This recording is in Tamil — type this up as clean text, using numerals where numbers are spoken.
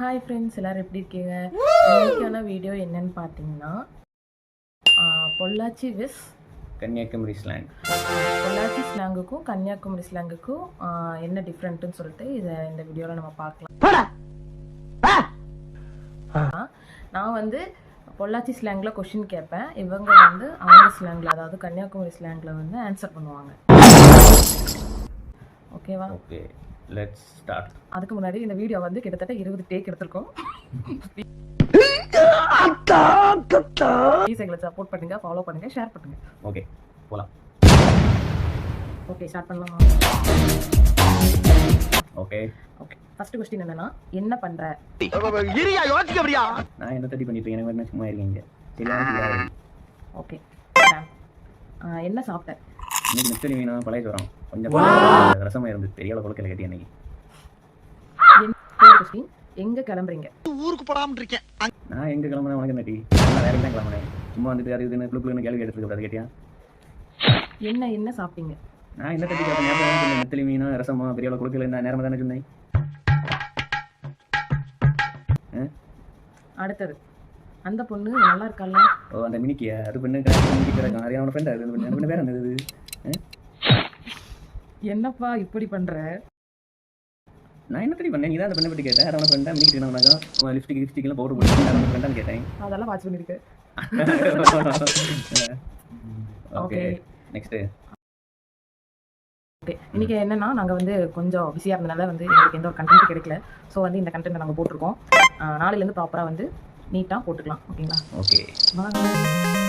ஹாய் ஃப்ரெண்ட்ஸ், எல்லோரும் எப்படி இருக்கீங்க? இன்னைக்கான வீடியோ என்னன்னு பார்த்தீங்கன்னா, பொள்ளாச்சி விஸ் கன்னியாகுமரி ஸ்லாங். பொள்ளாச்சி ஸ்லாங்குக்கும் கன்னியாகுமரி ஸ்லாங்குக்கும் என்ன டிஃப்ரெண்ட்டுன்னு சொல்லிட்டு இந்த வீடியோவில் நம்ம பார்க்கலாம். நான் வந்து பொள்ளாச்சி ஸ்லாங்கில் கொஷின் கேட்பேன், இவங்க வந்து அவங்க ஸ்லாங்கில், அதாவது கன்னியாகுமரி ஸ்லாங்கில் வந்து ஆன்சர் பண்ணுவாங்க. ஓகேவா? Okay, let's start. அதுக்கு முன்னாடி இந்த வீடியோ வந்து கிட்டத்தட்ட 20 டேக் எடுத்திருக்கோம். ப்ளீஸ் எங்களை சப்போர்ட் பண்ணுங்க, ஃபாலோ பண்ணுங்க, ஷேர் பண்ணுங்க. ஓகே, போலாம். ஓகே, ஸ்டார்ட் பண்ணலாமா? ஓகே ஓகே, ஃபர்ஸ்ட் क्वेश्चन என்னன்னா, என்ன பண்ற? நான் என்ன தட்டி பண்ணிட்டு இருக்கேன், என்ன சும்மா இருக்கீங்க? சரியா? ஓகே, என்ன சாப்பிட்ட? இன்னைக்கு நெத்தலி மீனா பழைய சோறம், கொஞ்சம் ரசமா இருந்து பெரிய அளவு குளக்கல கட்டி அன்னைக்கு. क्वेश्चन, எங்க கிளம்புறீங்க? ஊருக்கு போடாம இருக்கேன். நான் எங்க கிளம்புறேன் உனக்கு நட்டி? நான் வேலைக்கு தான் கிளம்புறேன். சும்மா வந்துட்டு அது இதுன்னு குளுக்குன்னு கேள்வி கேட்டுட்டு இருக்க, அது கேட்டியா? என்ன சாப்பிட்டீங்க? நான் என்ன தட்டி கேட்டேன், ஞாபகம் சொன்னேன். நெத்தலி மீனா ரசமா பெரிய அளவு குளக்கல, என்ன நேரமா தானே சொன்னேன். அடுத்தது, அந்த பொண்ணு நல்லா இருக்கால? ஓ, அந்த மினிக்கியா? அது பெண்ணு மினிக்கி கிடக்கும், அது அவனோட ஃப்ரெண்ட். அது பெண்ணு வேற என்னது? என்னப்பா இப்படி பண்ற? நான் என்ன பண்ணேன்? நீ தான் அந்த பெண்ணை பற்றி கேட்டேன். அவனை ஃப்ரெண்டா மினிக்கிட்டு என்ன லிப்ஸ்டிக் எல்லாம் பவுடர் போட்டு அவனை ஃப்ரெண்டான்னு கேட்டேன். அதெல்லாம் வாட்ச் பண்ணிருக்கு. Okay, next. ஓகே, இன்னைக்கு என்னன்னா, நாங்கள் வந்து கொஞ்சம் பிஸியாக இருந்தனால வந்து எங்களுக்கு எந்த ஒரு கண்டென்ட் கிடைக்கல. ஸோ வந்து இந்த கண்டென்ட் நாங்கள் போட்டிருக்கோம். நாளையிலேருந்து ப்ராப்பராக வந்து நீட்டாக போட்டுக்கலாம். ஓகேங்களா? ஓகே, பாய்.